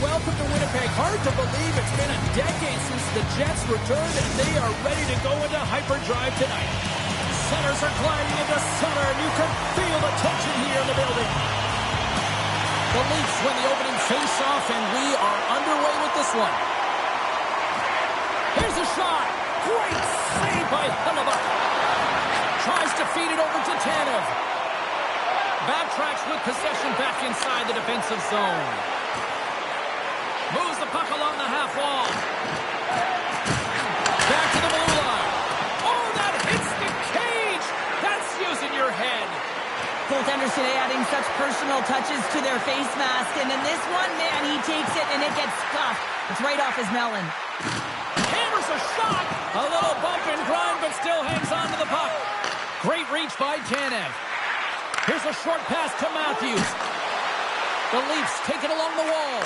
welcome to Winnipeg. Hard to believe it's been a decade since the Jets returned, and they are ready to go into hyperdrive tonight. Centers are gliding into center, and you can feel the tension here in the building. The Leafs win the opening face-off, and we are underway with this one. Here's a shot. Great save by Hellebuyck. Tries to feed it over to Tanev. Backtracks with possession back inside the defensive zone. Moves the puck along the half wall. Back to the blue line. Oh, that hits the cage. That's using your head. Goaltenders today adding such personal touches to their face mask. And in this one, man, he takes it and it gets scuffed. It's right off his melon. Hammers a shot. A little bump and grind, but still hangs on to the puck. Great reach by Tanev. Here's a short pass to Matthews. The Leafs take it along the wall.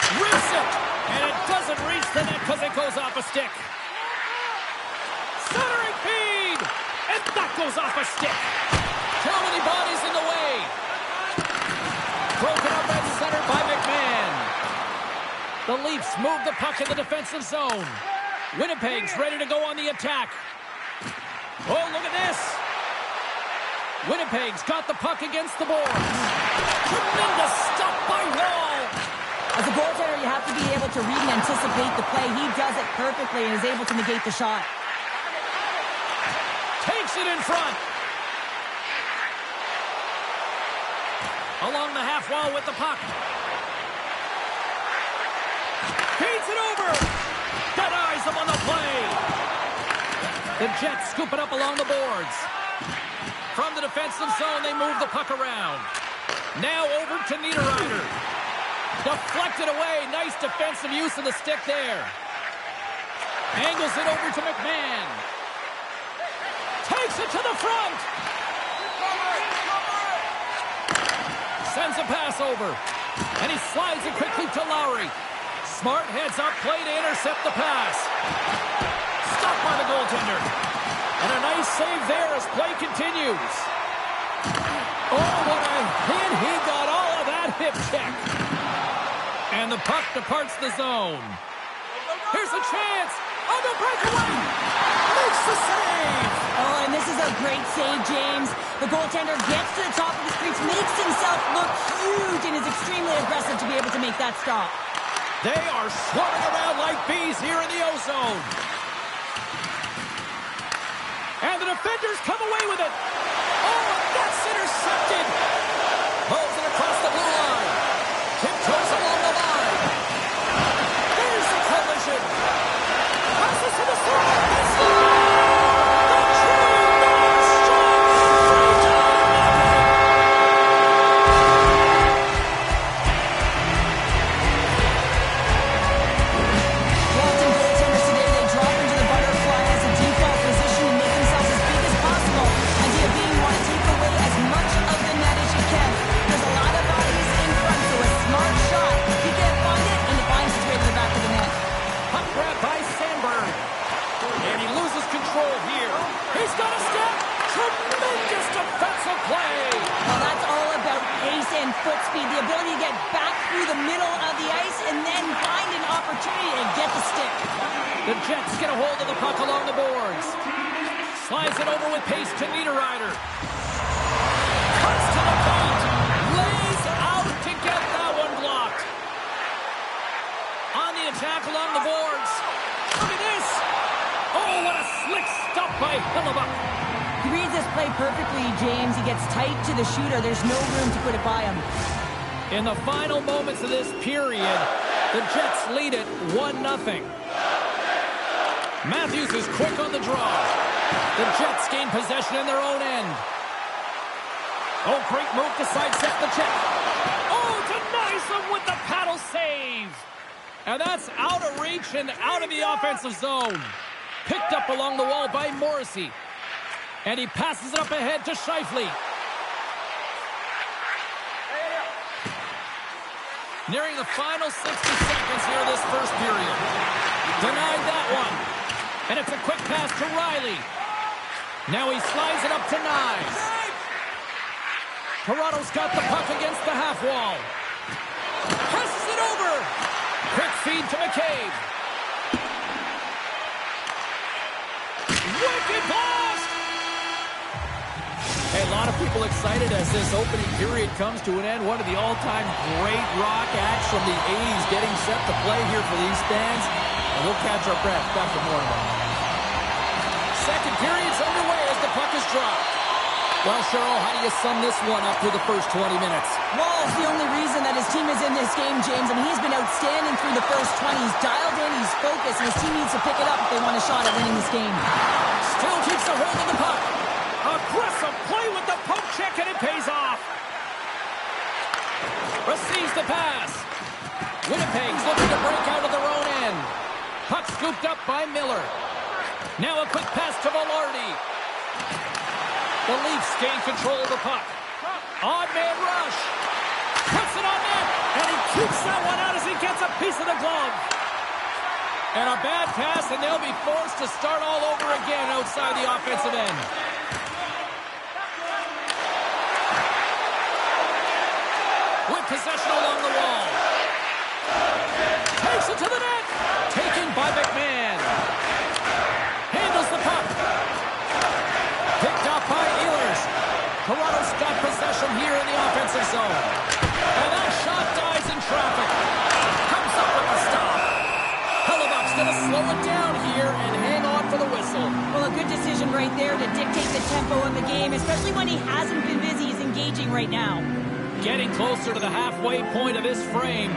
Rips it, and it doesn't reach the net because it goes off a stick. Centering feed, and that goes off a stick. Too many bodies in the way. Broken up at center by McMahon. The Leafs move the puck in the defensive zone. Winnipeg's ready to go on the attack. Oh, look at this. Winnipeg's got the puck against the boards. Tremendous stop by Wall. As a goaltender, you have to be able to read and anticipate the play. He does it perfectly and is able to negate the shot. Takes it in front. Along the half wall with the puck. Feeds it over. Denies him on the play. The Jets scoop it up along the boards. From the defensive zone, they move the puck around. Now over to Niederreiter. Deflected away. Nice defensive use of the stick there. Angles it over to McMahon. Takes it to the front. Sends a pass over. And he slides it quickly to Lowry. Smart heads up play to intercept the pass. Stopped by the goaltender. And a nice save there as play continues. Oh, what a hit. He got all of that hip check. And the puck departs the zone. Here's a chance. On the breakaway. Makes the save. Oh, and this is a great save, James. The goaltender gets to the top of the crease, makes himself look huge, and is extremely aggressive to be able to make that stop. They are swarming around like bees here in the O-zone. And the defenders come away with it. Oh, that's intercepted. Pulls it across the blue line. Tiptoes along the line. There's the collision. Passes to the side. The train strikes. Walton goaltenders today, they drop into the butterfly as a default position and make themselves as big as possible. Idea being you want to take away as much of the net as you can. There's a lot of bodies in front, so a smart shot. You can't find it, and it finds its way to the back of the net. Puck grab by Sandberg. And he loses control here. He's got a step. Tremendous defensive play. Well, that's all about pace and foot speed. The ability to get back through the middle of the ice and then find an opportunity to get the stick. The Jets get a hold of the puck along the boards. Slides it over with pace to Niederreiter. Cuts to the paint. Lays out to get that one blocked. On the attack along the boards. Look at this. Oh, what a slick stop by Hellebuyck. He reads this play perfectly, James. He gets tight to the shooter. There's no room to put it by him. In the final moments of this period, the Jets lead it 1-0. Matthews is quick on the draw. The Jets gain possession in their own end. Oh, great move to sidestep the check. Oh, denies them with the paddle save. And that's out of reach and out of the offensive zone. Picked up along the wall by Morrissey. And he passes it up ahead to Scheifele. Nearing the final 60 seconds here of this first period. Denied that one. And it's a quick pass to Riley. Now he slides it up to Knies. Toronto's got the puck against the half wall. Passes it over. feed to McCabe. Wicked blast! Hey, a lot of people excited as this opening period comes to an end. One of the all-time great rock acts from the 80s getting set to play here for these fans. And we'll catch our breath. Back to more of them. Second period's underway as the puck is dropped. Well, Cheryl, how do you sum this one up through the first 20 minutes? Well, it's the only reason that his team is in this game, James, and he's been outstanding through the first 20. He's dialed in, he's focused, and his team needs to pick it up if they want a shot at winning this game. Still keeps a hold of the puck. Aggressive play with the poke check, and it pays off. Receives the pass. Winnipeg's looking to break out of their own end. Puck scooped up by Miller. Now a quick pass to Velarde. The Leafs gain control of the puck. Odd man rush. Puts it on net. And he keeps that one out as he gets a piece of the glove. And a bad pass, and they'll be forced to start all over again outside the offensive end. With possession along the wall. Takes it to the net. Taken by McMahon. Handles the puck. Picked up by Ehlers. Toronto's got possession here in the offensive zone. And that shot dies in traffic. Comes up with a stop. Hellebuyck's going to slow it down here and hang on for the whistle. Well, a good decision right there to dictate the tempo of the game, especially when he hasn't been busy. He's engaging right now. Getting closer to the halfway point of this frame.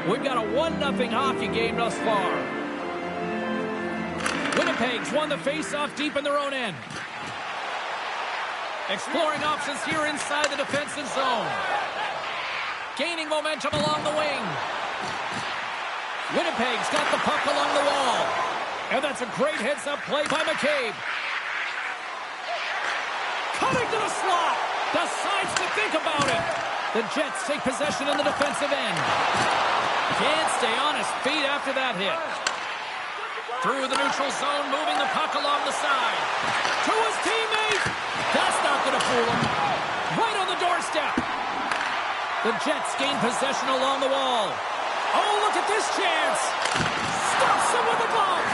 We've got a 1-0 hockey game thus far. Winnipeg's won the face-off deep in their own end. Exploring options here inside the defensive zone. Gaining momentum along the wing. Winnipeg's got the puck along the wall. And that's a great heads-up play by McCabe. Cutting to the slot. Decides to think about it. The Jets take possession in the defensive end. Can't stay on his feet after that hit. Through the neutral zone, moving the puck along the side. To his teammate. That's not going to fool him. Right on the doorstep. The Jets gain possession along the wall. Oh, look at this chance. Stops him with a glove.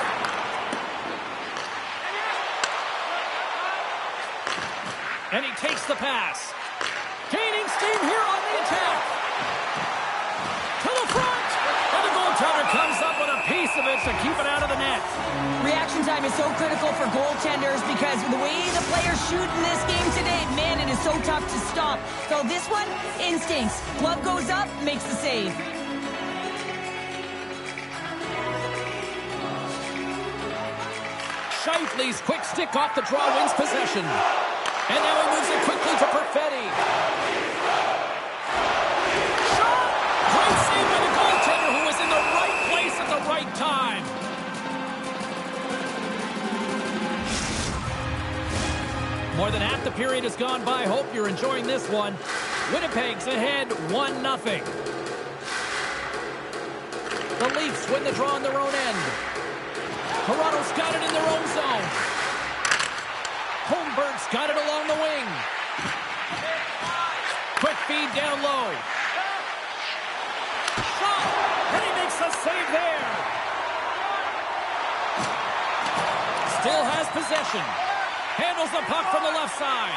And he takes the pass. Gaining steam here on the attack. To the front. And the goaltender comes up with a piece of it to keep it out of the net. Reaction time is so critical for goaltenders because the way the players shoot in this game today, man, it is so tough to stop. So this one, instincts. Glove goes up, makes the save. Scheifele's quick stick off the draw wins possession. And now he moves it quickly to Perfetti. Shot! Great save by the goaltender who was in the right place at the right time. More than half the period has gone by. Hope you're enjoying this one. Winnipeg's ahead 1-0. The Leafs win the draw on their own end. Toronto's got it in their own zone. Holmberg's got it along the wing. Quick feed down low. Shot! And he makes a save there. Still has possession. Handles the puck from the left side.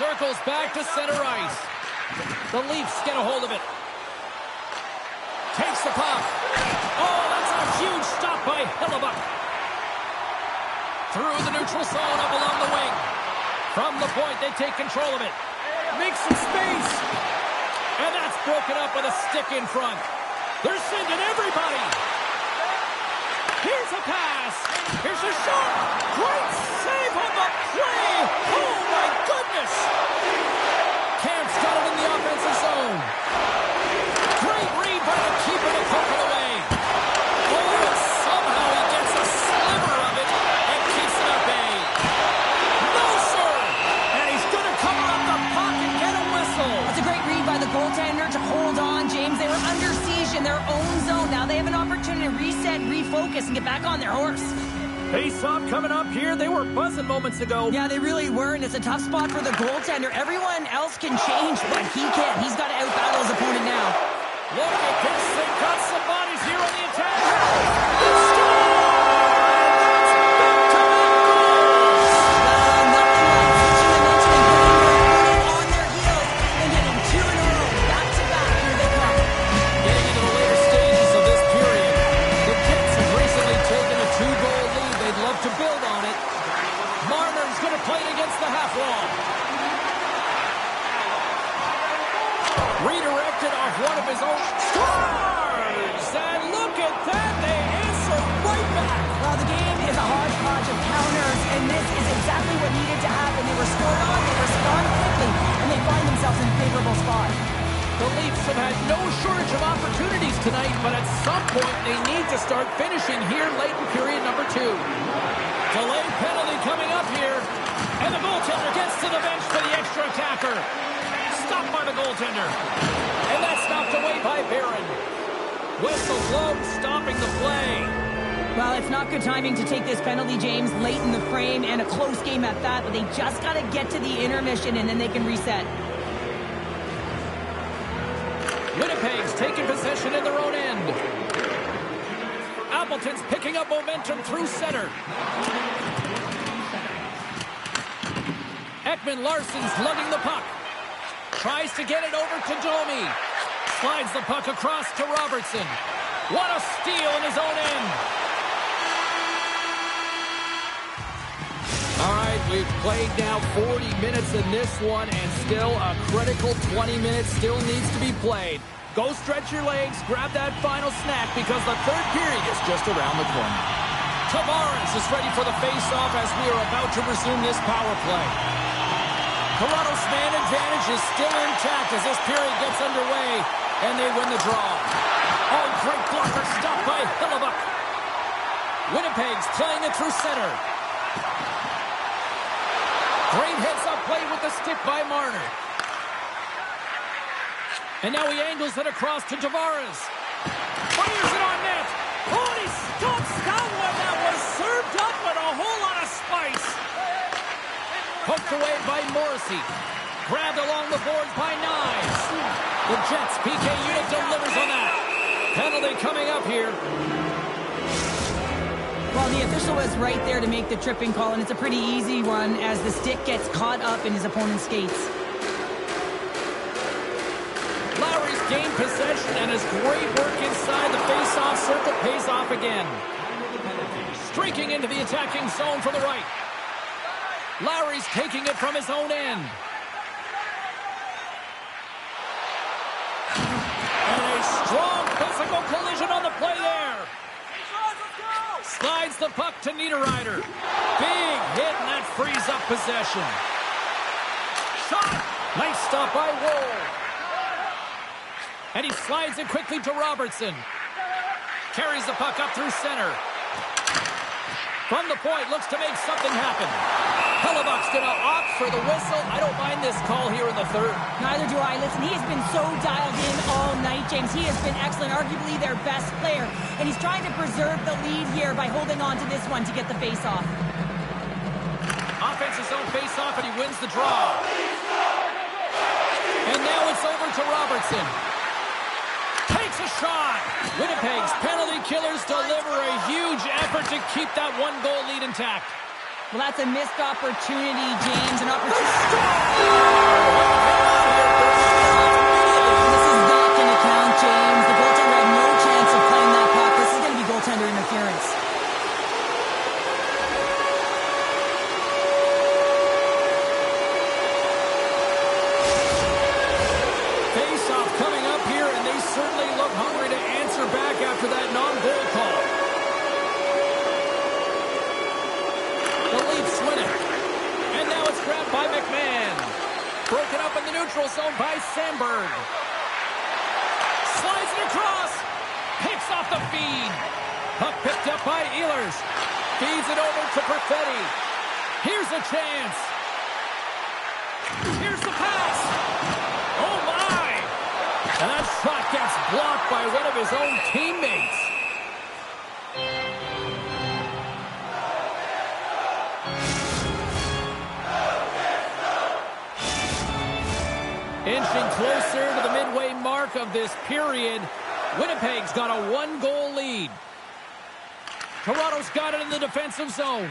Circles back to center ice. The Leafs get a hold of it. Takes the puck. Oh, that's a huge stop by Hellebuyck. Through the neutral zone, up along the wing. From the point, they take control of it. Makes some space. And that's broken up with a stick in front. They're sending everybody. Here's a pass. Here's a shot. Great save on the play. Oh, my goodness. Camp's got it in the offensive zone. Great read by the keeper to poke it away. Oh, and somehow he gets a sliver of it and keeps it at bay. No, sir. And he's going to cover up the puck and get a whistle. That's a great read by the goaltender to hold on, James. They were under siege in their own zone. Now they have an opportunity to reset, refocus, and get back on their horse. Face-off coming up here. They were buzzing moments ago. Yeah, they really were, and it's a tough spot for the goaltender. Everyone else can change, but he can't. He's got to out-battle his opponent now. Look at this. They've got somebody have had no shortage of opportunities tonight, but at some point they need to start finishing here late in period number 2. Delayed penalty coming up here. And the goaltender gets to the bench for the extra attacker. Stopped by the goaltender. And that's knocked away by Barron. Whistle blown, stopping the play. Well, it's not good timing to take this penalty, James, late in the frame, and a close game at that, but they just got to get to the intermission, and then they can reset. Winnipeg's taking possession in their own end. Appleton's picking up momentum through center. Ekman-Larsson's lugging the puck. Tries to get it over to Domi. Slides the puck across to Robertson. What a steal in his own end. All right, we've played now 40 minutes in this one, and still a critical 20 minutes still needs to be played. Go stretch your legs, grab that final snack, because the third period is just around the corner. Tavares is ready for the face-off as we are about to resume this power play. Toronto's man advantage is still intact as this period gets underway, and they win the draw. Oh, great blocker stopped by Hellebuyck. Winnipeg's playing it through center. Great heads-up play with the stick by Marner. And now he angles it across to Tavares. Fires it on net. Oh, and he stops that one. That was served up with a whole lot of spice. Poked away by Morrissey. Grabbed along the boards by Knives. The Jets PK unit delivers on that. Penalty coming up here. Well, the official was right there to make the tripping call, and it's a pretty easy one as the stick gets caught up in his opponent's skates. Lowry's gained possession, and his great work inside the face-off circle pays off again. Streaking into the attacking zone from the right. Lowry's taking it from his own end. And a strong physical collision on the play there. Slides the puck to Niederreiter. Big hit, and that frees up possession. Shot! Nice stop by Woll. And he slides it quickly to Robertson. Carries the puck up through center. From the point, looks to make something happen. Hellebuyck's going to opt for the whistle. I don't mind this call here in the third. Neither do I. Listen, he has been so dialed in all night, James. He has been excellent, arguably their best player. And he's trying to preserve the lead here by holding on to this one to get the face-off. Offensive zone face-off, and he wins the draw. And now it's over to Robertson. Takes a shot. Winnipeg's penalty killers deliver a huge effort to keep that one-goal lead intact. Well, that's a missed opportunity, James. An opportunity. This is not going to count, James. The goaltender had no chance of playing that puck. This is going to be goaltender interference. Face-off coming up here, and they certainly look hungry to answer back after that non-goal call. The Leafs win it. And now it's grabbed by McMahon. Broken up in the neutral zone by Sandberg. Slides it across. Picks off the feed. Puck picked up by Ehlers. Feeds it over to Perfetti. Here's a chance. Here's the pass. Oh, my. And that shot gets blocked by one of his own teammates. Inching closer to the midway mark of this period. Winnipeg's got a one-goal lead. Toronto's got it in the defensive zone.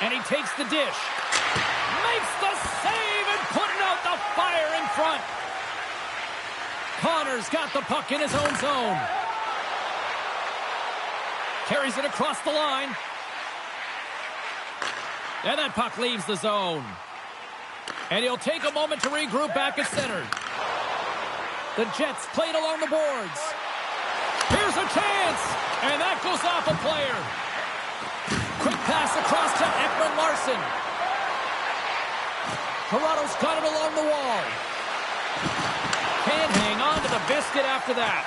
And he takes the dish. Makes the save and putting out the fire in front. Connor's got the puck in his own zone. Carries it across the line. And that puck leaves the zone. And he'll take a moment to regroup back at center. The Jets played along the boards. Here's a chance. And that goes off a player. Quick pass across to Ekman-Larsson. Toronto's got it along the wall. Can't hang on to the biscuit after that.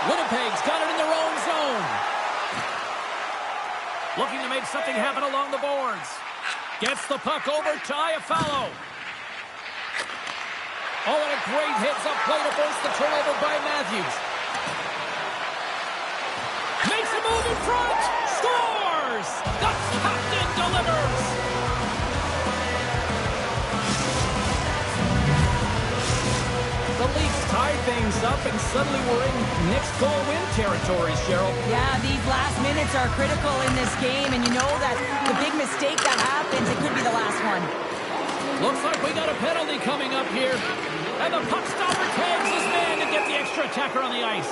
Winnipeg's got it in their own zone. Looking to make something happen along the boards. Gets the puck over to Iafallo. Oh, and a great heads-up play to force the turnover by Matthews. Makes a move in front. Scores! The captain delivers! The Leafs tied things up, and suddenly we're in next goal win territory, Cheryl. Yeah, these last minutes are critical in this game, and you know that the big mistake that happens, it could be the last one. Looks like we got a penalty coming up here. And the puck stopper tags his man to get the extra attacker on the ice.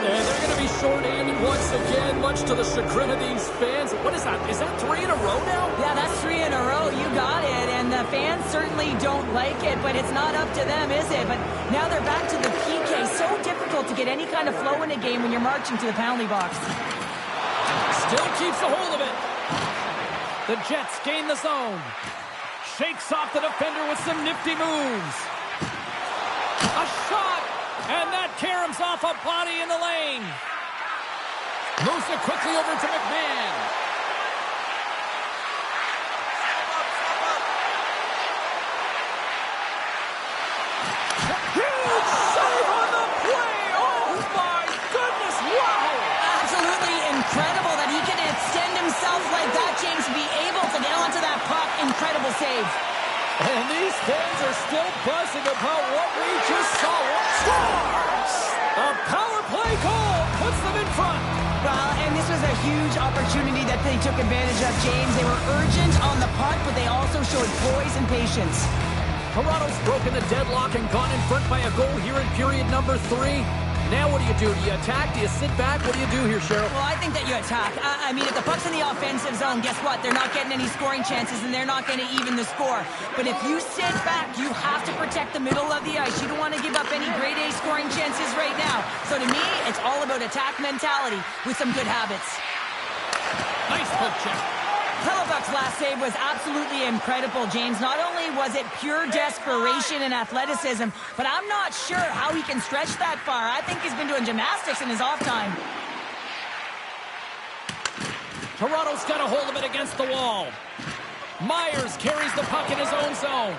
And they're going to be short-handed once again, much to the chagrin of these fans. What is that? Is that 3 in a row now? Yeah, that's 3 in a row. You got it. And the fans certainly don't like it, but it's not up to them, is it? But now they're back to the PK. So difficult to get any kind of flow in a game when you're marching to the penalty box. Still keeps a hold of it. The Jets gain the zone. Shakes off the defender with some nifty moves. A shot! And that caroms off a body in the lane. Moves it quickly over to McMahon. Huge save on the play! Oh my goodness, wow! Absolutely incredible that he can extend himself like that, James, be able to get onto that puck. Incredible save. And these fans are still buzzing about what we just saw. Scores! A power play goal puts them in front. Well, and this was a huge opportunity that they took advantage of, James. They were urgent on the puck, but they also showed poise and patience. Toronto's broken the deadlock and gone in front by a goal here in period number 3. Now what do? Do you attack? Do you sit back? What do you do here, Cheryl? Well, I think that you attack. I mean, if the puck's in the offensive zone, guess what? They're not getting any scoring chances, and they're not going to even the score. But if you sit back, you have to protect the middle of the ice. You don't want to give up any grade A scoring chances right now. So to me, it's all about attack mentality with some good habits. Nice poke check. Hellebuyck's last save was absolutely incredible, James. Not only was it pure desperation and athleticism, but I'm not sure how he can stretch that far. I think he's been doing gymnastics in his off time. Toronto's got a hold of it against the wall. Myers carries the puck in his own zone.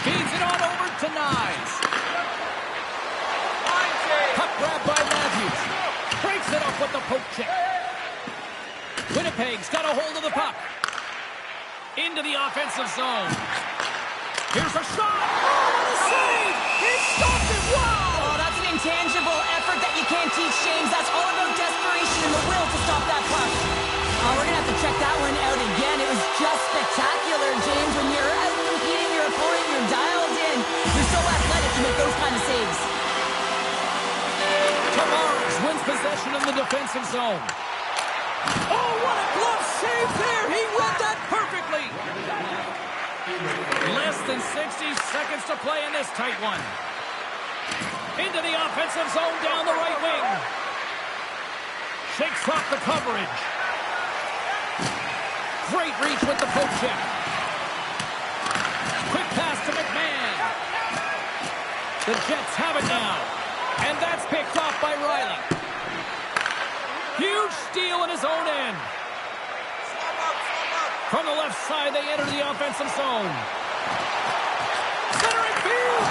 Feeds it on over to Knies. Puck grabbed by Matthews. Breaks it up with the poke check. Winnipeg's got a hold of the puck. Into the offensive zone. Here's a shot. Oh, what a save! He stopped it. Wow! Oh, that's an intangible effort that you can't teach, James. That's all about desperation and the will to stop that puck. Oh, we're going to have to check that one out again. It was just spectacular, James. When you're out competing your opponent, you're dialed in. You're so athletic to make those kind of saves. Tavares wins possession in the defensive zone. Oh, what a glove save there! He read that perfectly! Less than 60 seconds to play in this tight one. Into the offensive zone down the right wing. Shakes off the coverage. Great reach with the poke check. Quick pass to McMahon. The Jets have it now. And that's picked off by Riley. Huge steal in his own end. From the left side, they enter the offensive zone. Centering field.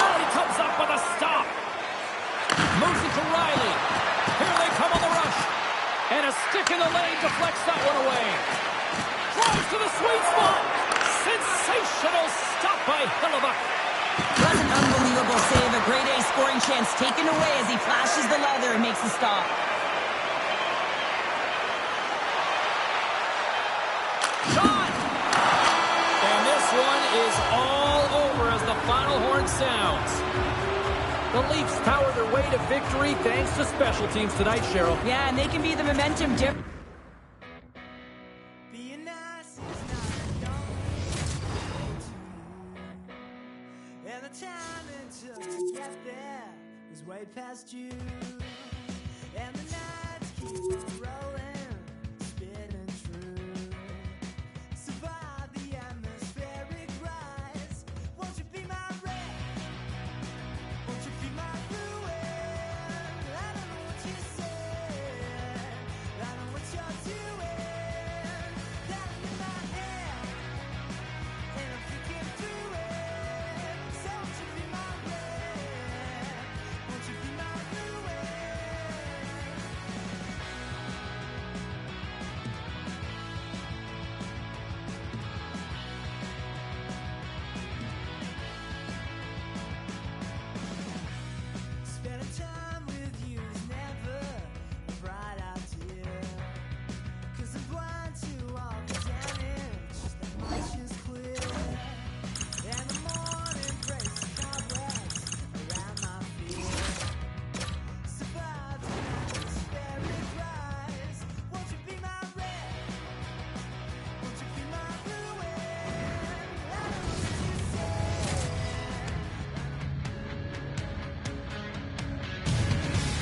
Oh, he comes up with a stop. Moves it to Riley. Here they come on the rush. And a stick in the lane deflects that one away. Drives to the sweet spot. Sensational stop by Hellebuyck. That's an unbelievable save. A grade A scoring chance taken away as he flashes the leather and makes the stop. Shot! And this one is all over as the final horn sounds. The Leafs power their way to victory thanks to special teams tonight, Cheryl. Yeah, and they can be the momentum difference. And the time it took to get there was way past you. And the nights keep on rolling, spinning true. Survive the atmospheric rise.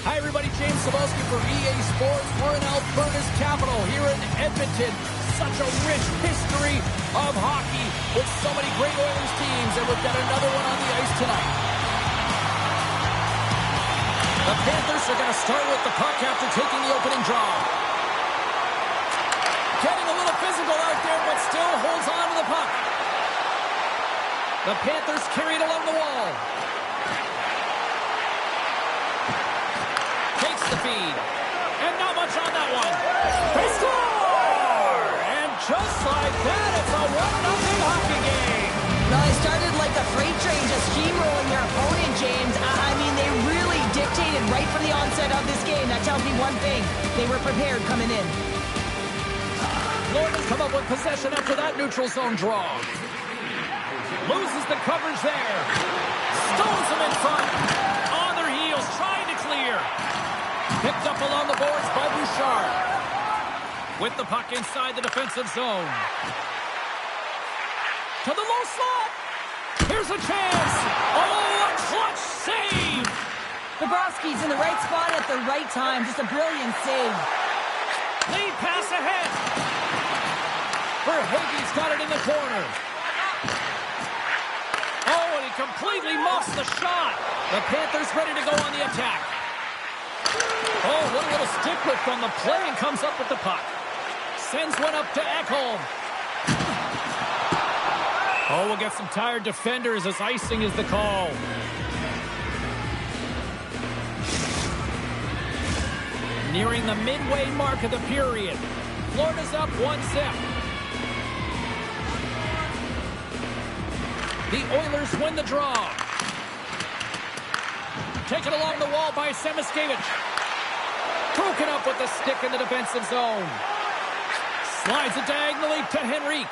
Hi, everybody. James Cebulski for EA Sports. We're in Alberta's capital here in Edmonton. Such a rich history of hockey with so many great Oilers teams, and we've got another one on the ice tonight. The Panthers are going to start with the puck after taking the opening draw. Getting a little physical out there, but still holds on to the puck. The Panthers carry it along the wall. Takes the feed. And not much on that one. They score! And just like that, it's a 1-0 hockey game. Well, they started like a freight train, just steamrolling their opponent, James. I mean, they really dictated right from the onset of this game. That tells me one thing. They were prepared coming in. Florida's come up with possession after that neutral zone draw. Loses the coverage there. Stones them in front. On their heels, trying to clear. Picked up along the boards by Bouchard. With the puck inside the defensive zone. To the low slot. Here's a chance. Oh, a clutch save. Bobrovsky's in the right spot at the right time. Just a brilliant save. Lead pass ahead. Verhaeghe's got it in the corner. Oh, and he completely muffs the shot. The Panthers ready to go on the attack. Oh, what a little stick lift on the play, and comes up with the puck. Sends one up to Ekholm. Oh, we'll get some tired defenders as icing is the call. Nearing the midway mark of the period. Florida's up 1-0. The Oilers win the draw. Taken along the wall by Samoskevich. Broken up with the stick in the defensive zone. Slides it diagonally to Henrique.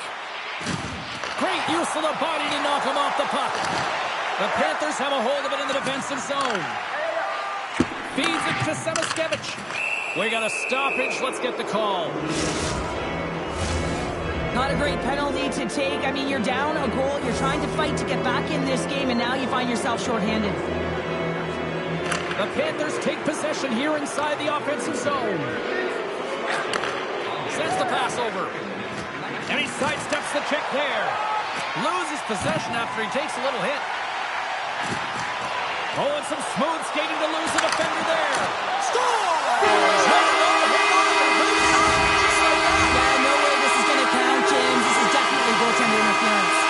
Great use of the body to knock him off the puck. The Panthers have a hold of it in the defensive zone. Feeds it to Samoskevich. We got a stoppage. Let's get the call. Not a great penalty to take. I mean, you're down a goal. You're trying to fight to get back in this game, and now you find yourself shorthanded. The Panthers take possession here inside the offensive zone. Sends the pass over. And he sidesteps the check there. Loses possession after he takes a little hit. Oh, and some smooth skating to lose the defender there. Scores! Yeah, no way this is going to count, James. This is definitely goaltender interference.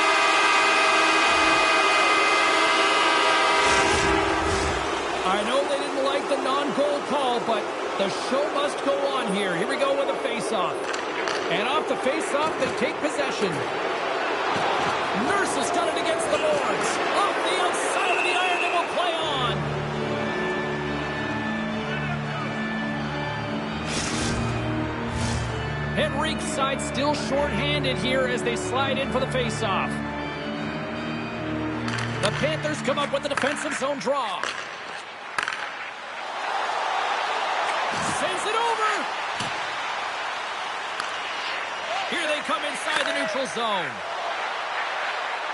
I know they didn't like the non-goal call, but the show must go on here. Here we go with a face-off. And off the face-off, they take possession. Nurse has got it against the boards. Off the outside of the iron, and will play on. Henrique's side still short-handed here as they slide in for the face-off. The Panthers come up with the defensive zone draw. Sends it over. Here they come inside the neutral zone.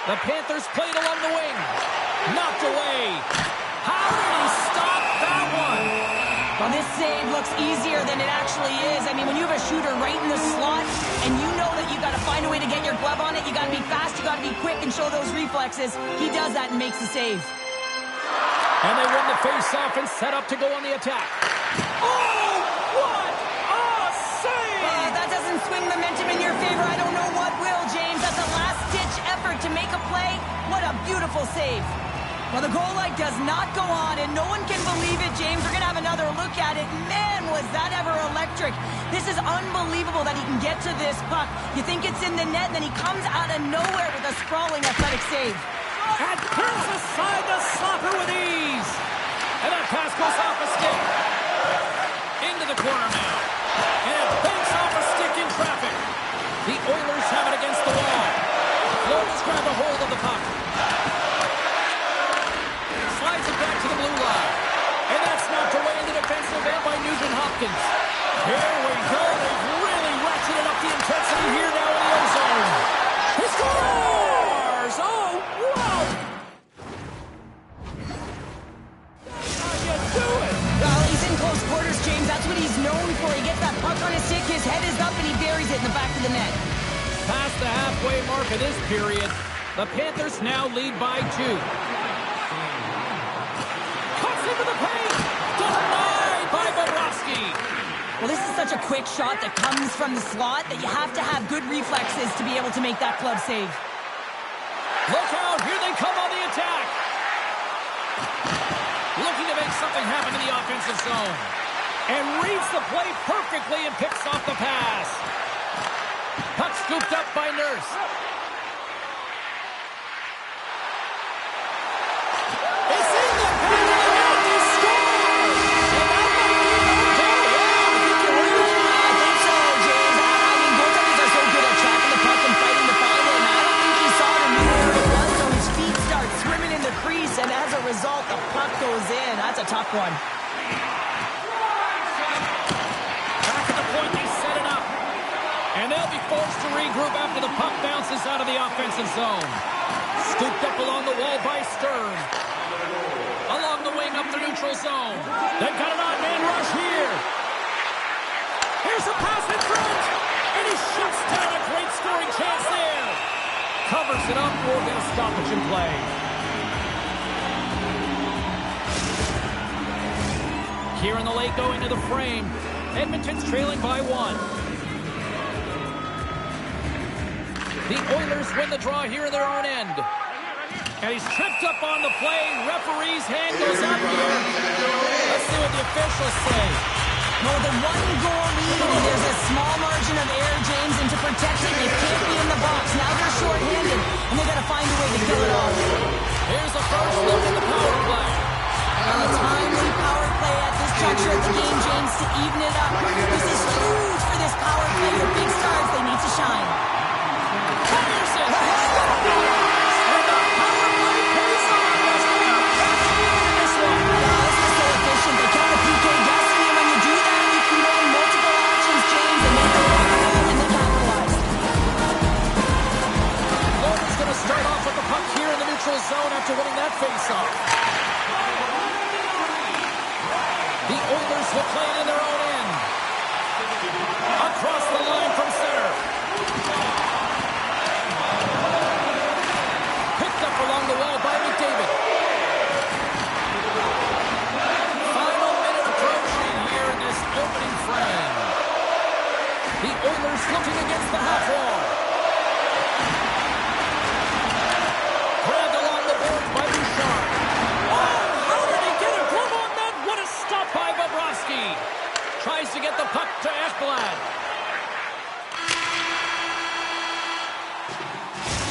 The Panthers played along the wing. Knocked away. How did he stop that one? Well, this save looks easier than it actually is. I mean, when you have a shooter right in the slot and you know that you got to find a way to get your glove on it, you got to be fast, you got to be quick and show those reflexes. He does that and makes the save. And they win the face-off and set up to go on the attack. Oh, what a save! That doesn't swing momentum in your favor. I don't know what will, James. That's a last-ditch effort to make a play. What a beautiful save. Well, the goal light does not go on, and no one can believe it, James. We're going to have another look at it. Man, was that ever electric. This is unbelievable that he can get to this puck. You think it's in the net, then he comes out of nowhere with a sprawling athletic save. And pulls aside the slapper with ease. And that pass goes off a stick. Into the corner now. And it banks off a stick in traffic. The Oilers have it against the wall. Florida's grabbed a hold of the puck. Slides it back to the blue line. And that's knocked away in the defensive end by Nugent Hopkins. Here we go. They've really ratcheted up the intensity here now in the ozone. He scores! Oh, wow! How you do it? Well, he's puck on his stick, his head is up, and he buries it in the back of the net. Past the halfway mark of this period, the Panthers now lead by 2. Cuts into the paint! Denied by Bobrovsky! Well, this is such a quick shot that comes from the slot that you have to have good reflexes to be able to make that glove save. Look out! Here they come on the attack! Looking to make something happen in the offensive zone. And reads the play perfectly and picks off the pass. Puck scooped up by Nurse. It's in the back of the net to score! And that might be an own goal. Yeah, I think you're right. I think so, James. I mean, goaltenders are so good at tracking the puck and fighting to find it, and I don't think he saw it or knew where it was, so his feet start swimming in the crease, and as a result, the puck goes in. That's a tough one. Back at the point, they set it up. And they'll be forced to regroup after the puck bounces out of the offensive zone. Scooped up along the wall by Stern. Along the wing up the neutral zone. They've got an odd man rush here. Here's a pass in front. And he shuts down a great scoring chance there. Covers it up. We'll get a stoppage in play. Here in the late going to the frame. Edmonton's trailing by 1. The Oilers win the draw here in their own end. And he's tripped up on the play. Referee's hand goes up here. Let's see what the officials say. Well, the one-goal lead, and there's a small margin of error, James, and to protect it, you can't be in the box. Now they're short-handed, and they got to find a way to kill it off. Here's the first look at the power play. And a timely power play at this juncture of the game, James, to even it up. This is huge for this power play. The big stars, they need to shine. Fires it! And the power play pays off. This one. Wow, this was so efficient. They kept the PK guessing, and when you do that, you can go in multiple options, James, and make the goal, and they capitalize. Florida's going to start off with the puck here in the neutral zone after winning that faceoff. The Oilers will play it in their own end. Across the line from center. Picked up along the wall by McDavid. Final minute approaching here in this opening frame. The Oilers looking against the half wall. Grabbed along the boards by Bouchard. Oh, how did he get a glove on that? What a stop by Bobrovsky. Tries to get the puck to Ekblad.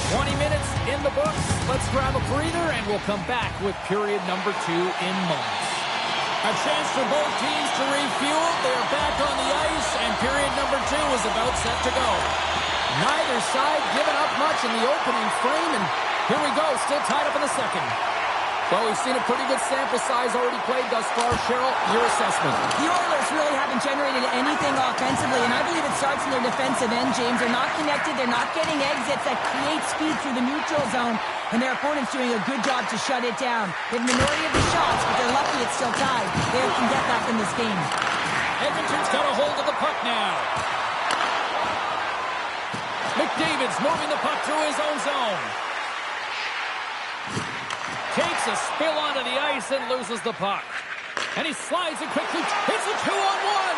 20 minutes in the books. Let's grab a breather, and we'll come back with period number 2 in moments. A chance for both teams to refuel. They are back on the ice, and period number 2 is about set to go. Neither side giving up much in the opening frame, and here we go, still tied up in the second. Well, we've seen a pretty good sample size already played thus far. Cheryl, your assessment. The Oilers really haven't generated anything offensively, and I believe it starts in their defensive end, James. They're not connected. They're not getting exits that create speed through the neutral zone, and their opponent's doing a good job to shut it down. They have the minority of the shots, but they're lucky it's still tied. They can get back in this game. Edmonton's got a hold of the puck now. McDavid's moving the puck through his own zone. Takes a spill onto the ice and loses the puck. And he slides it quickly. It's a 2-on-1.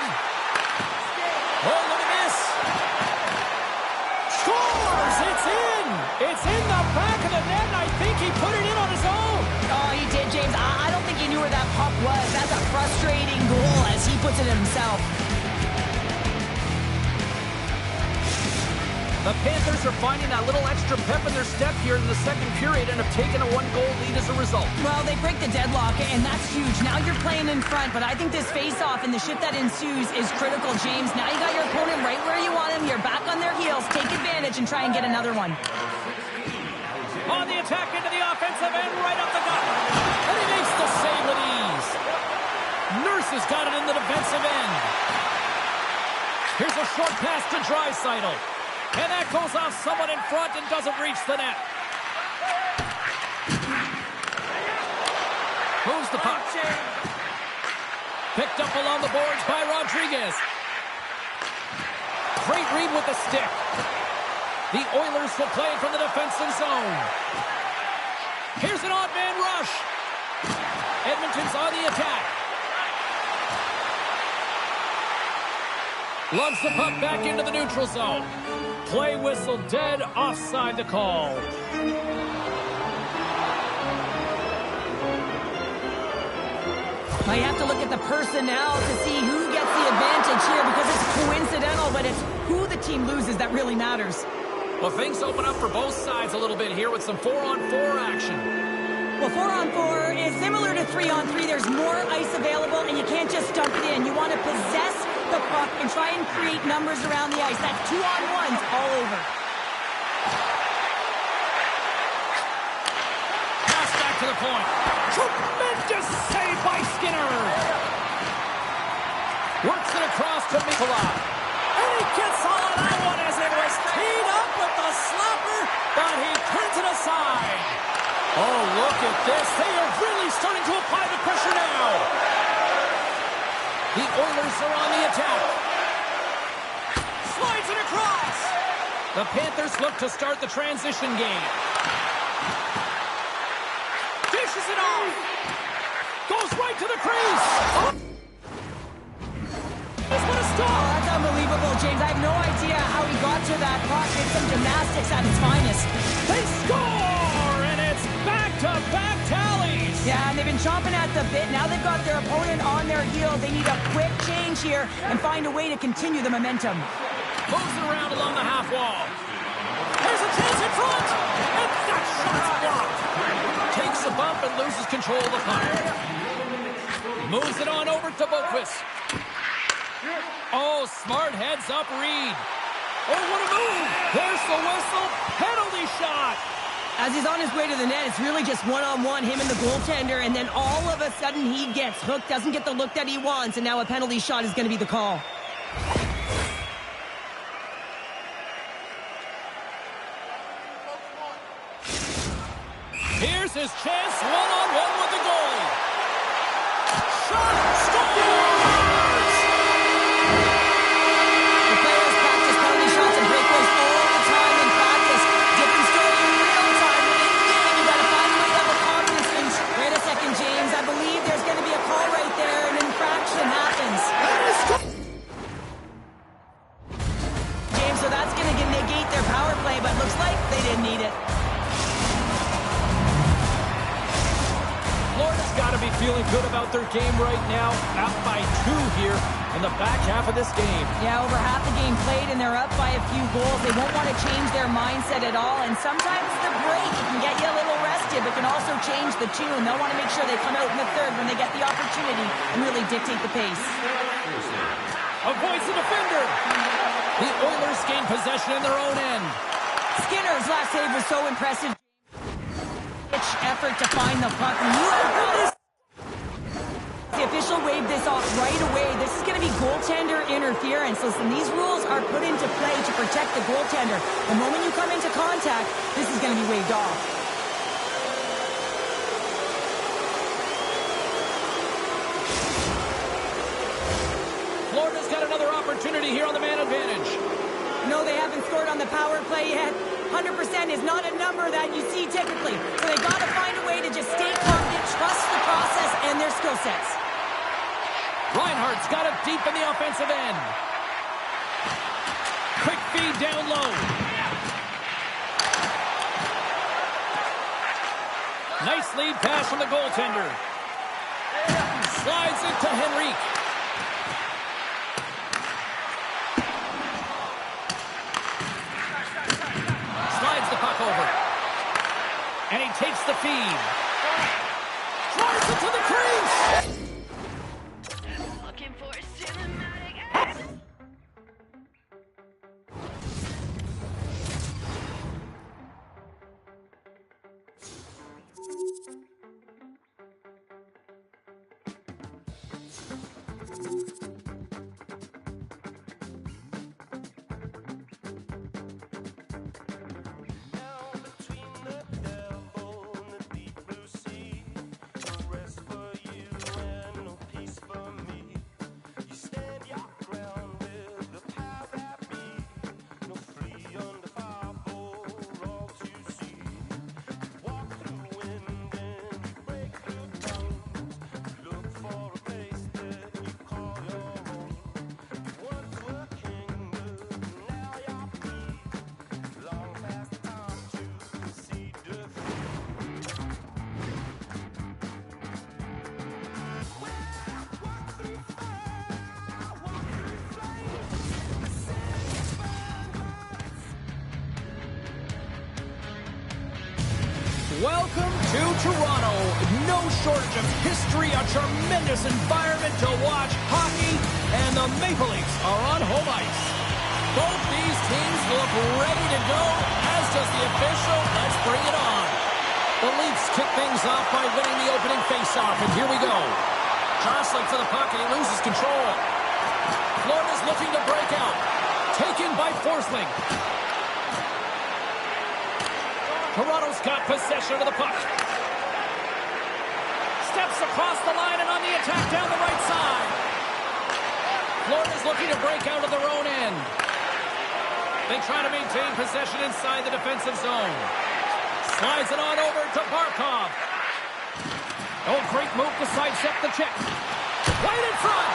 Oh, look at this. Scores! It's in! It's in the back of the net, and I think he put it in on his own. Oh, he did, James. I don't think he knew where that puck was. That's a frustrating goal as he puts it in himself. The Panthers are finding that little extra pep in their step here in the second period and have taken a one-goal lead as a result. Well, they break the deadlock, and that's huge. Now you're playing in front, but I think this face-off and the shift that ensues is critical, James. Now you got your opponent right where you want him. You're back on their heels. Take advantage and try and get another one. On the attack into the offensive end, right up the gut. And he makes the save with ease. Nurse has got it in the defensive end. Here's a short pass to Draisaitl. And that goes off someone in front and doesn't reach the net. Moves the puck. Picked up along the boards by Rodriguez. Great read with the stick. The Oilers will play it from the defensive zone. Here's an odd man rush. Edmonton's on the attack. Loves the puck back into the neutral zone. Play whistle dead, offside the call. Now you have to look at the personnel to see who gets the advantage here because it's coincidental, but it's who the team loses that really matters. Well, things open up for both sides a little bit here with some 4-on-4 action. Well, 4-on-4 is similar to 3-on-3. There's more ice available, and you can't just dump it in. You want to possess the puck and try and create numbers around the ice. That's 2-on-1s all over. Pass back to the point. Tremendous save by Skinner. Works it across to Mikula. And he gets all of that one as it was teed up with the slapper, but he turns it aside. Oh, look at this. They are really starting to apply the pressure now. The Oilers are on the attack. Slides it across. The Panthers look to start the transition game. Dishes it off. Goes right to the crease. This one is Oh, stopped. that's unbelievable, James. I have no idea how he got to that puck. It's some gymnastics at its finest. They score, and it's back-to-back tallies. Yeah, and they've been chomping at the bit. Now they've got their opponent on their heels. They need a quick change here and find a way to continue the momentum. Moves it around along the half wall. There's a chance in front. And that shot's blocked. Takes a bump and loses control of the puck. Moves it on over to Boqvist. Oh, smart heads-up read. Oh, what a move. There's the whistle. Penalty shot. As he's on his way to the net, it's really just one-on-one, him and the goaltender, and then all of a sudden he gets hooked, doesn't get the look that he wants, and now a penalty shot is going to be the call. Here's his chance, one-on-one with the goalie. Shot. Scores. The players practice penalty shots and breakaways all the time in practice. Different story in real time. But in the game, you got to find a way to have the confidence. And wait a second, James. I believe there's going to be a call right there. An infraction happens. James, so that's going to negate their power play, but looks like they didn't need it. Florida's got to be feeling good about their game right now. Up by 2 here in the back half of this game. Yeah, over half the game played, and they're up by a few goals. They won't want to change their mindset at all, and sometimes the break can get you a little rested, but can also change the tune. They'll want to make sure they come out in the third when they get the opportunity and really dictate the pace. Avoids the defender. The Oilers gain possession in their own end. Skinner's last save was so impressive. Effort to find the puck. The official waved this off right away. This is going to be goaltender interference. Listen, these rules are put into play to protect the goaltender. The moment you come into contact, this is going to be waved off. Florida's got another opportunity here on the man advantage. No, they haven't scored on the power play yet. 100% is not a number that you see typically. So they got to find a way to just stay confident, trust the process and their skill sets. Reinhardt's got it deep in the offensive end. Quick feed down low. Nice lead pass from the goaltender. Slides it to Henrique. Slides the puck over. And he takes the feed. Drives it to the crease. Looking for a cinematic. Welcome to Toronto. No shortage of history, a tremendous environment to watch hockey, and the Maple Leafs are on home ice. Both these teams look ready to go, as does the official. Let's bring it on. The Leafs kick things off by winning the opening faceoff, and here we go. Jostling for the puck, and he loses control. Florida's looking to break out. Taken by Forsling. Toronto's got possession of the puck. Steps across the line and on the attack down the right side. Florida's looking to break out of their own end. They try to maintain possession inside the defensive zone. Slides it on over to Barkov. Oh, great move to sidestep the check. Right in front.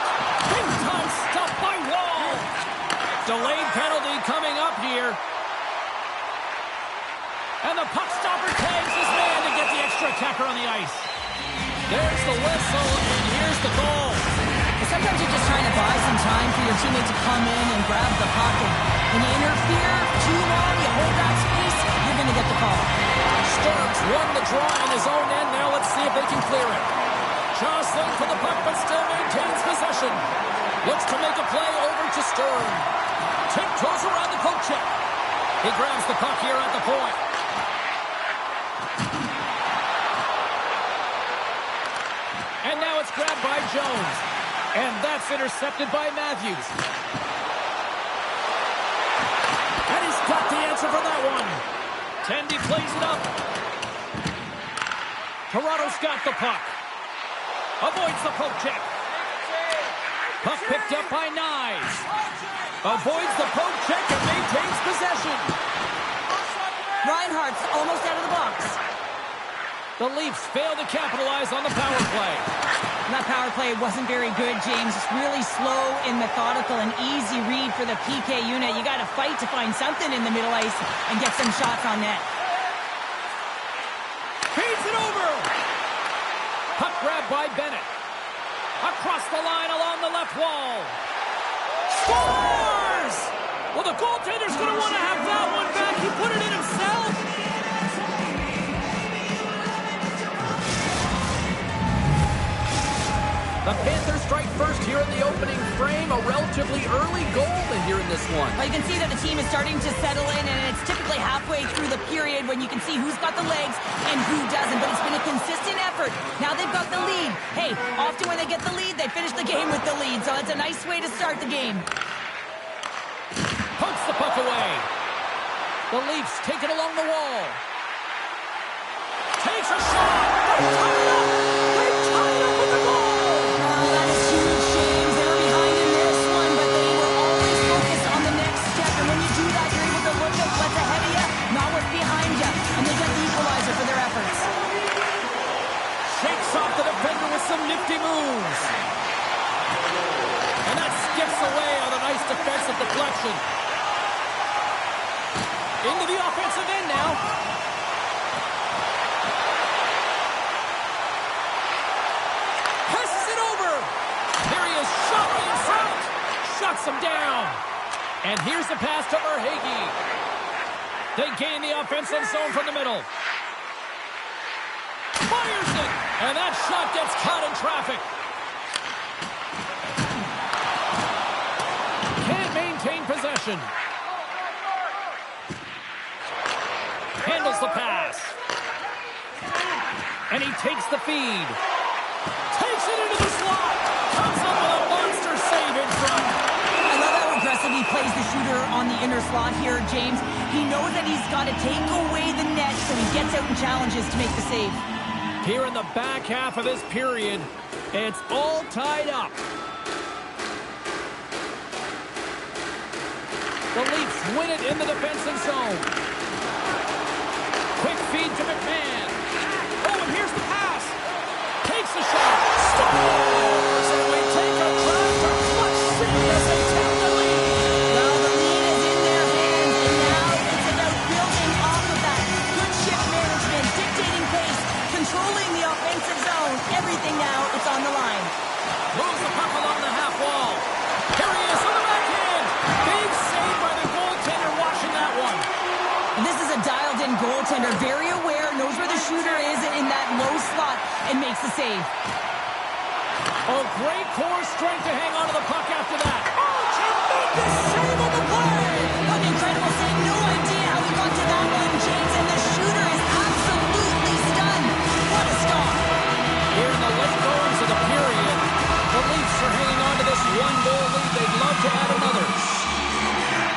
Big time stuff by Wall. Delayed penalty coming up here. And the puck stopper tags his man to get the extra attacker on the ice. There's the whistle, and here's the goal. Sometimes you're just trying to buy some time for your teammate to come in and grab the puck. And when you interfere too long, you hold that space, you're going to get the call. Sturms won the draw in his own end. Now let's see if they can clear it. Jostling for the puck, but still maintains possession. Looks to make a play over to Sturm. Tiptoes around the poke check. He grabs the puck here at the point. And now it's grabbed by Jones. And that's intercepted by Matthews. And he's got the answer for that one. Tendy plays it up. Toronto's got the puck. Avoids the poke check. Puck picked up by Nyes. Avoids the poke check and maintains possession. Reinhardt's almost out of the box. The Leafs fail to capitalize on the power play. And that power play wasn't very good, James. It's really slow and methodical, an easy read for the PK unit. You got to fight to find something in the middle ice and get some shots on net. Feeds it over. Puck grabbed by Bennett. Across the line along the left wall. Scores! Well, the goaltender's going to want to have that one back. He put it in himself. The Panthers strike first here in the opening frame. A relatively early goal in here in this one. Well, you can see that the team is starting to settle in, and it's typically halfway through the period when you can see who's got the legs and who doesn't. But it's been a consistent effort. Now they've got the lead. Hey, often when they get the lead, they finish the game with the lead. So it's a nice way to start the game. Pokes the puck away. The Leafs take it along the wall. Takes a shot. They tie it up. They tie it up with the goal. That is huge, James. They were behind in this one, but they were always focused on the next step. And when you do that, you're able to look at what's ahead of you, not what's behind you. And they get the equalizer for their efforts. Shakes off the defender with some nifty moves. And that skips away on a nice defensive deflection. Into the offensive end now. Passes it over. Here he is, shot in front. Shuts him down. And here's the pass to Verhaeghe. They gain the offensive zone from the middle. Fires it. And that shot gets caught in traffic. Can't maintain possession. Handles the pass. And he takes the feed. Takes it into the slot. Comes up with a monster save in front. I love how aggressive he plays the shooter on the inner slot here, James. He knows that he's got to take away the net, so he gets out and challenges to make the save. Here in the back half of this period, it's all tied up. The Leafs win it in the defensive zone. Quick feed to McMahon. Oh, and here's the pass. Takes the shot. Scores! And we take a drive to clutch save as they take the lead. Well, the lead is in their hands, and now it's about building off of that. Good shift management, dictating pace, controlling the offensive zone. Everything now, it's on the line. Moves the puck along the half wall. Here he is on the backhand. Big save by the goaltender watching that one. And this is a dialed-in goaltender, very aware, knows where the makes the save. Oh, great core strength to hang on to the puck after that. Oh, tremendous save on the play! An incredible save. No idea how he got to that one, James, and the shooter is absolutely stunned. What a stop. Here in the late goings of the period, the Leafs are hanging on to this one-goal lead. They'd love to add another.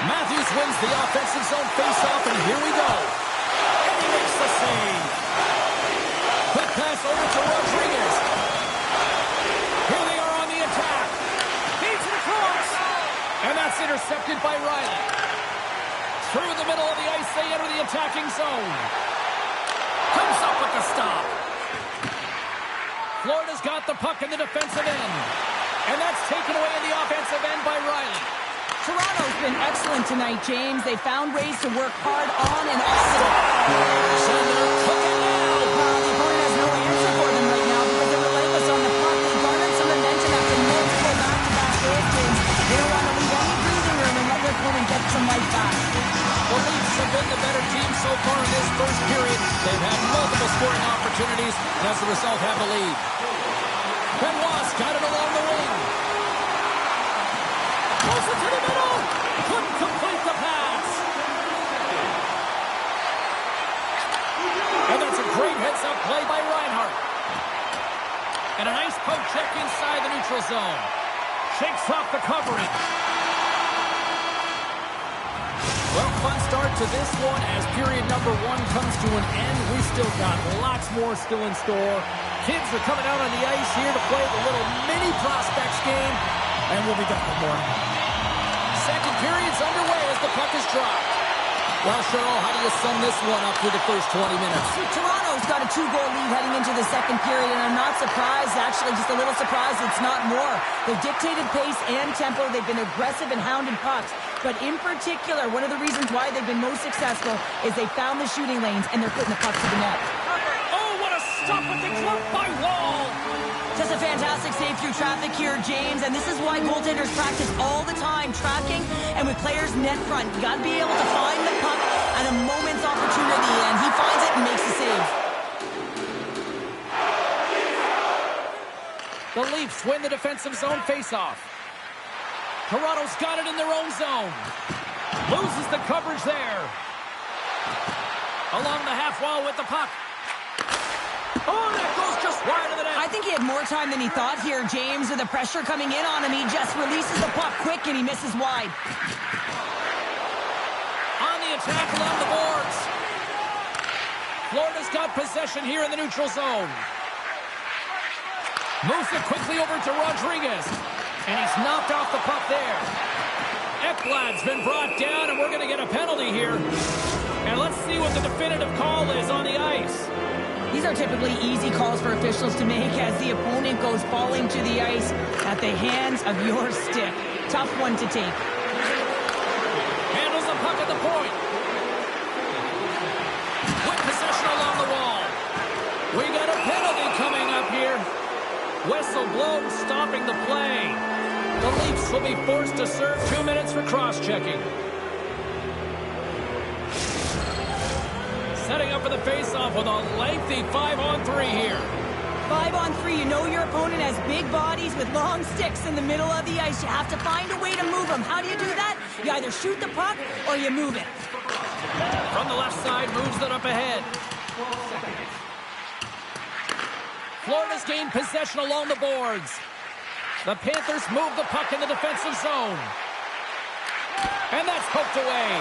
Matthews wins the offensive zone face-off, and here we go. And he makes the save. Quick pass over to Rodriguez. Here they are on the attack. Feeds it across. And that's intercepted by Riley. Through the middle of the ice, they enter the attacking zone. Comes up with the stop. Florida's got the puck in the defensive end. And that's taken away in the offensive end by Riley. Toronto's been excellent tonight, James. They found ways to work hard on and off the ice. So they're cooking now. The opponent has no answer for them right now because they're relentless on the puck. They garnered some momentum after multiple back-to-back goals, James. They don't want to leave any breathing room and let their opponent get some life back. The Leafs have been the better team so far in this first period. They've had multiple scoring opportunities, and as a result have the lead. Benoit's got it along the wing. Goes it to the middle. Couldn't complete the pass. And that's a great heads-up play by Reinhart. And a nice poke check inside the neutral zone. Shakes off the covering. Well, fun start to this one as period number one comes to an end. We still got lots more still in store. Kids are coming out on the ice here to play the little mini prospects game, and we'll be back with more. Second period's underway as the puck is dropped. Well, Cheryl, how do you sum this one up through the first 20 minutes? Toronto's got a 2-goal lead heading into the second period, and I'm not surprised, actually just a little surprised it's not more. They've dictated pace and tempo. They've been aggressive and hounded pucks. But in particular, one of the reasons why they've been most successful is they found the shooting lanes and they're putting the puck to the net. Oh, what a stop with the glove by Wall! Just a fantastic save through traffic here, James, and this is why goaltenders practice all the time, tracking and with players net front. You got to be able to find the puck at a moment's opportunity, and he finds it and makes the save. The Leafs win the defensive zone faceoff. Toronto's got it in their own zone. Loses the coverage there. Along the half wall with the puck. Oh, that goes just wide of the net. I think he had more time than he thought here, James. With the pressure coming in on him, he just releases the puck quick and he misses wide. On the attack along the boards. Florida's got possession here in the neutral zone. Moves it quickly over to Rodriguez. And he's knocked off the puck there. Ekblad's been brought down, and we're going to get a penalty here. And let's see what the definitive call is on the ice. These are typically easy calls for officials to make as the opponent goes falling to the ice at the hands of your stick. Tough one to take. Handles the puck at the point. With possession along the wall. We got a penalty coming up here. Whistle blown, stopping the play. The Leafs will be forced to serve 2 minutes for cross-checking. Setting up for the face-off with a lengthy 5-on-3 here. 5-on-3, you know your opponent has big bodies with long sticks in the middle of the ice. You have to find a way to move them. How do you do that? You either shoot the puck or you move it. From the left side, moves it up ahead. Florida's gained possession along the boards. The Panthers move the puck in the defensive zone. And that's poked away.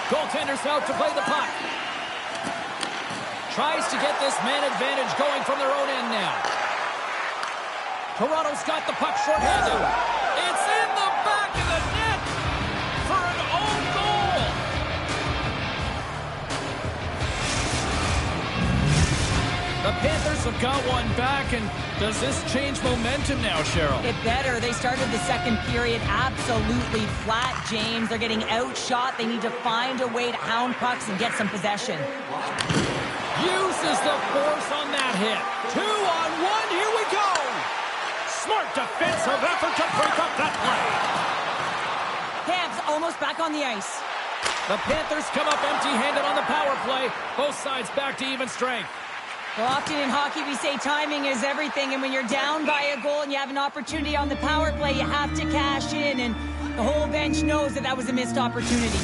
Goaltender's out to play the puck. Tries to get this man advantage going from their own end now. Toronto's got the puck shorthanded. It's in the back of the net for an own goal. The Panthers have got one back, and does this change momentum now, Cheryl? It better. They started the second period absolutely flat, James. They're getting outshot. They need to find a way to hound pucks and get some possession. Uses the force on that hit. 2-on-1, here we go. Smart defensive effort to break up that play. Habs almost back on the ice. The Panthers come up empty-handed on the power play. Both sides back to even strength. Well, often in hockey we say timing is everything, and when you're down by a goal and you have an opportunity on the power play, you have to cash in, and the whole bench knows that that was a missed opportunity.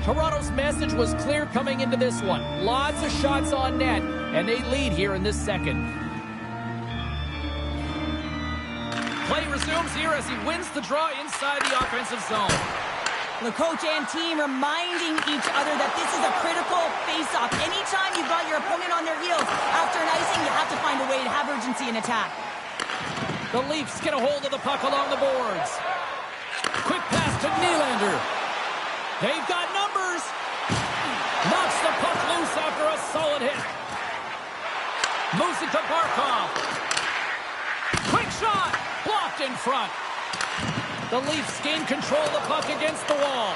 Toronto's message was clear coming into this one. Lots of shots on net, and they lead here in this second. Play resumes here as he wins the draw inside the offensive zone. The coach and team reminding each other that this is a critical face-off. Anytime you've got your opponent on their heels after an icing, you have to find a way to have urgency in attack. The Leafs get a hold of the puck along the boards. Quick pass to Nylander. They've got numbers. Knocks the puck loose after a solid hit. Moves it to Barkov. Quick shot. Blocked in front. The Leafs gain control of the puck against the wall.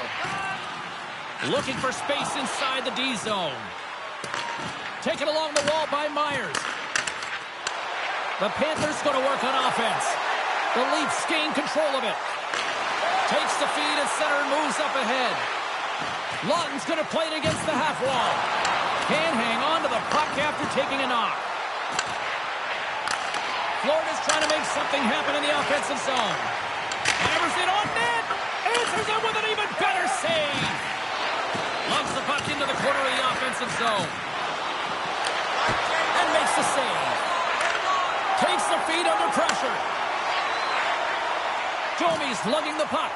Looking for space inside the D zone. Taken along the wall by Myers. The Panthers going to work on offense. The Leafs gain control of it. Takes the feed at center and moves up ahead. Lawton's going to play it against the half wall. Can't hang on to the puck after taking a knock. Florida's trying to make something happen in the offensive zone. Hammers it on net. Answers it with an even better save. Lugs the puck into the corner of the offensive zone. And makes the save. Takes the feed under pressure. Domi's lugging the puck.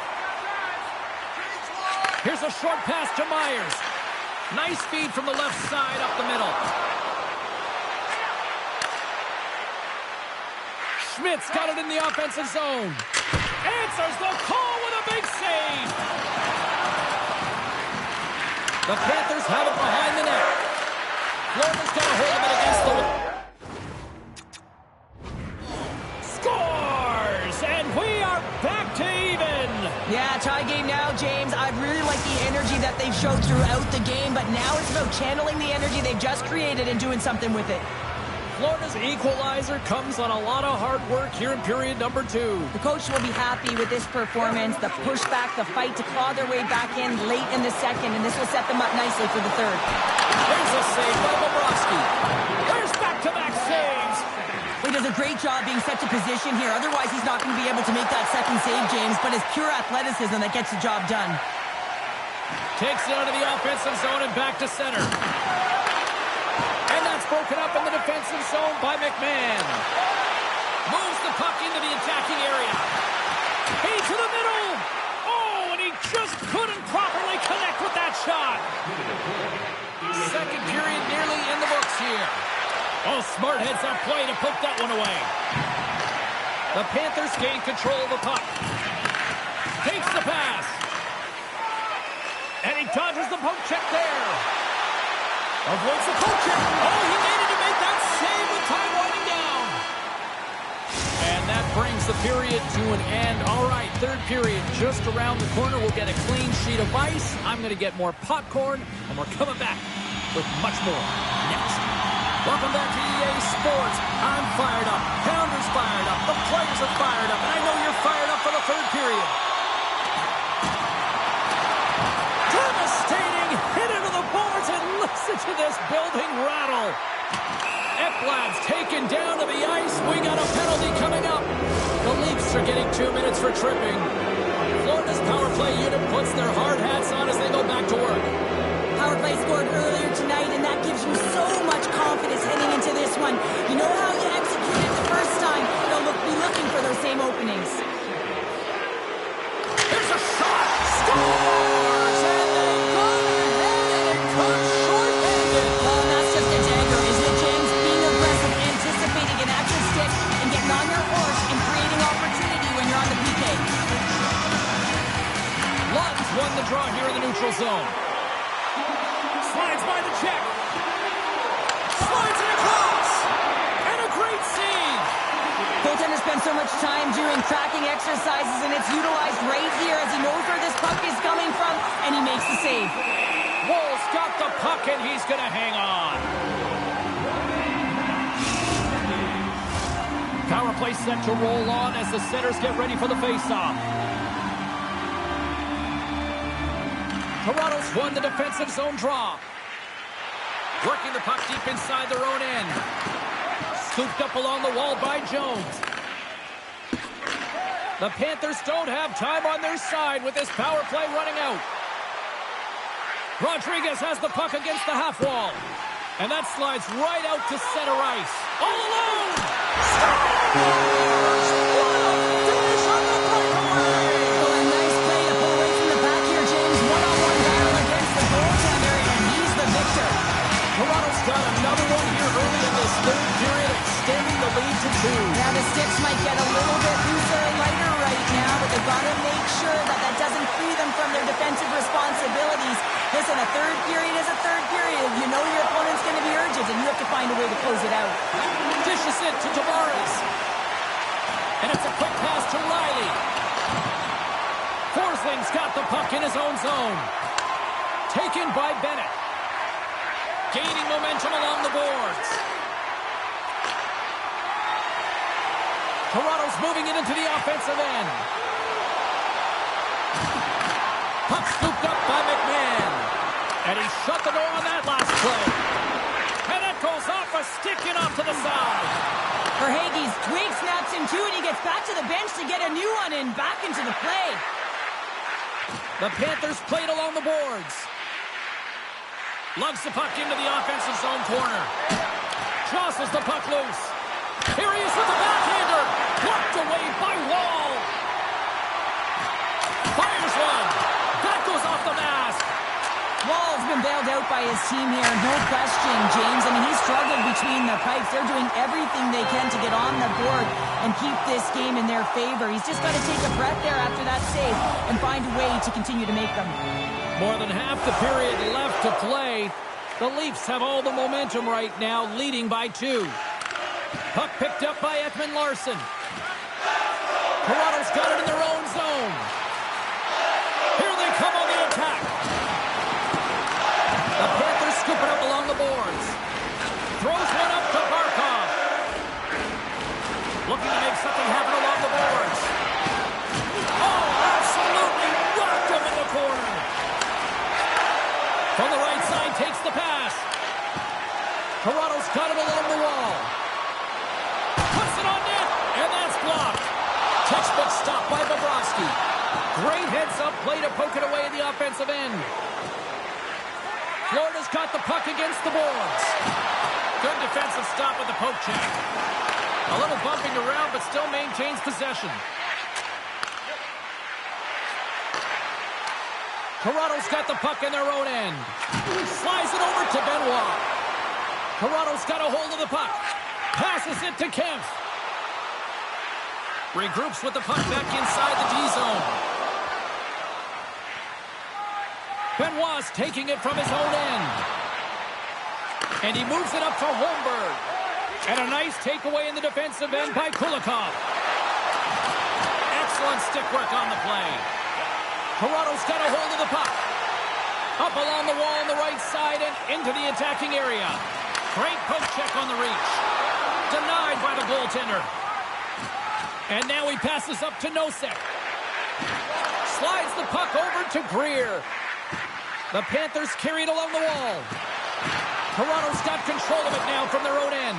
Here's a short pass to Myers. Nice feed from the left side up the middle. Schmidt's got it in the offensive zone. Answers the call with a big save. The Panthers have it behind the net. Florida's got a hold of it against the wall. Scores! And we are back to even. Yeah, tie game now, James. I really like the energy that they've showed throughout the game, but now it's about channeling the energy they've just created and doing something with it. Florida's equalizer comes on a lot of hard work here in period number 2. The coach will be happy with this performance, the pushback, the fight to claw their way back in late in the second, and this will set them up nicely for the third. There's a save by Bobrovsky. There's back-to-back saves. He does a great job being set to position here. Otherwise, he's not going to be able to make that second save, James, but it's pure athleticism that gets the job done. Takes it out of the offensive zone and back to center. And that's broken up in the defensive zone by McMahon. Moves the puck into the attacking area. Hey, to the middle. Oh, and he just couldn't properly connect with that shot. Second period nearly in the books here. Oh, smart heads that play to put that one away. The Panthers gain control of the puck. Takes the pass. And he dodges the poke check there. Avoids the poke check. Oh, he needed to make that save with time winding down. And that brings the period to an end. All right, third period just around the corner. We'll get a clean sheet of ice. I'm going to get more popcorn, and we're coming back with much more next. Welcome back to EA Sports. I'm fired up. Pounder's fired up. The players are fired up. And I know you're fired up for the third period. Devastating hit into the boards, and listen to this building rattle. Ekblad's taken down to the ice. We got a penalty coming up. The Leafs are getting 2 minutes for tripping. Florida's power play unit puts their hard hats on as they go back to work. Power play scored earlier tonight, and that gives you so much confidence heading into this one. You know how you executed the first time. They'll be looking for those same openings. There's a shot. Scores! And they go ahead and cut short-handed. Well, and that's just a dagger, isn't it, James? Being aggressive, anticipating an active stick, and getting on your horse and creating opportunity when you're on the PK. Lutton's won the draw here in the neutral zone. Slides by the check. Slides it across. And a great save. Goaltender spends so much time doing tracking exercises, and it's utilized right here as he knows where this puck is coming from, and he makes the save. Woll's got the puck, and he's going to hang on. Power play set to roll on as the centers get ready for the faceoff. Toronto's won the defensive zone draw. Working the puck deep inside their own end. Scooped up along the wall by Jones. The Panthers don't have time on their side with this power play running out. Rodriguez has the puck against the half wall. And that slides right out to center ice. All alone! Oh, a nice play to pull away from the back here, James. One-on-one battle against the goaltender, and he's the victor. Toronto's got another one here early in this third period, extending the lead to 2. Now the sticks might get a little bit looser and lighter right now, but they've got to make sure that that doesn't free them from their defensive responsibilities. Listen, a third period is a third period. You know your opponent's going to be urgent, and you have to find a way to close it out. Dishes it to Tavares. And it's a quick pass to Riley. Forsling's got the puck in his own zone. Taken by Bennett. Gaining momentum along the boards. Toronto's moving it into the offensive end. Puck scooped up by McMahon. And he shut the door on that last play. And that goes off a stick and off to the side. Verhaeghe's twig snaps him too, and he gets back to the bench to get a new one and back into the play. The Panthers played along the boards. Lugs the puck into the offensive zone corner. Jostles the puck loose. Here he is with the backhander. Blocked away by Wall. Fires one. That goes off the mask. Wall's been bailed out by his team here, no question, James. I mean, he's struggled between the pipes. They're doing everything they can to get on the board and keep this game in their favor. He's just got to take a breath there after that save and find a way to continue to make them. More than half the period left to play. The Leafs have all the momentum right now, leading by 2. Puck picked up by Ekman Larsson. Toronto's got it in their own zone. Here they come on the attack. The Panthers scoop it up along the boards. Throws one up to Barkov. Looking to make something happen along the boards. Oh, absolutely rocked him in the corner. From the right side, takes the pass. Toronto's got it along the wall. Puts it on net, and that's blocked. Textbook stop by Bobrovsky. Great heads-up play to poke it away in the offensive end. Florida's got the puck against the boards. Good defensive stop with the poke check. A little bumping around, but still maintains possession. Toronto's got the puck in their own end. Slides it over to Benoit. Toronto's got a hold of the puck. Passes it to Kempf. Regroups with the puck back inside the D-zone. Benoit's taking it from his own end. And he moves it up to Holmberg. And a nice takeaway in the defensive end by Kulikov. Excellent stick work on the play. Toronto's got a hold of the puck. Up along the wall on the right side and into the attacking area. Great poke check on the reach. Denied by the goaltender. And now he passes up to Nosek. Slides the puck over to Greer. The Panthers carry it along the wall. Toronto's got control of it now from their own end.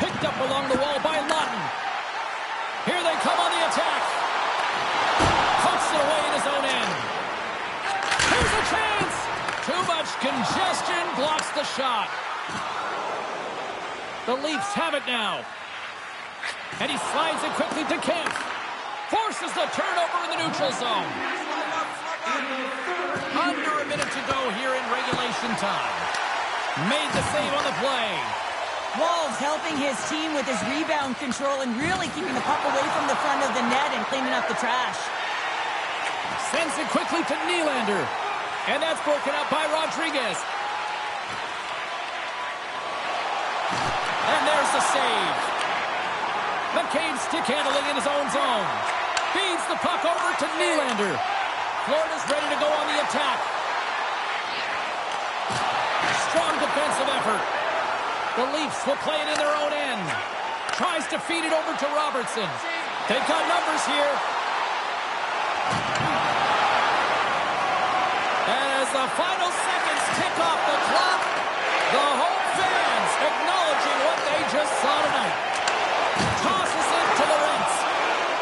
Picked up along the wall by Lawton. Here they come on the attack. Pokes it away in his own end. Here's a chance. Too much congestion blocks the shot. The Leafs have it now. And he slides it quickly to Kempf. Forces the turnover in the neutral zone. Under a minute to go here in regulation time. Made the save on the play. Wall's helping his team with his rebound control and really keeping the puck away from the front of the net and cleaning up the trash. Sends it quickly to Nylander. And that's broken up by Rodriguez. And there's the save. McCabe stick handling in his own zone. Feeds the puck over to Nylander. Florida's ready to go on the attack. Strong defensive effort. The Leafs will play it in their own end. Tries to feed it over to Robertson. They've got numbers here. As the final seconds tick off the clock, the home fans acknowledging what they just saw tonight. Tosses it to Lawrence.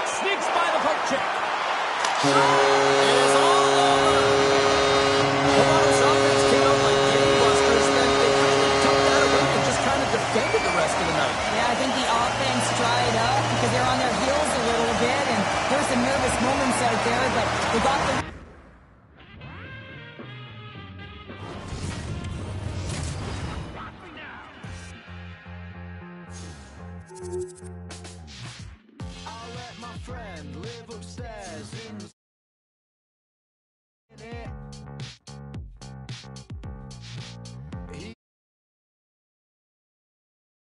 Sneaks by the poke check. It is all over. Toronto's offense came out like gangbusters, then they kind of tucked that away and just kind of defended the rest of the night. Yeah, I think the offense dried up because they're on their heels a little bit, and there were some nervous moments out there, but they got the... I'll let my friend live upstairs in the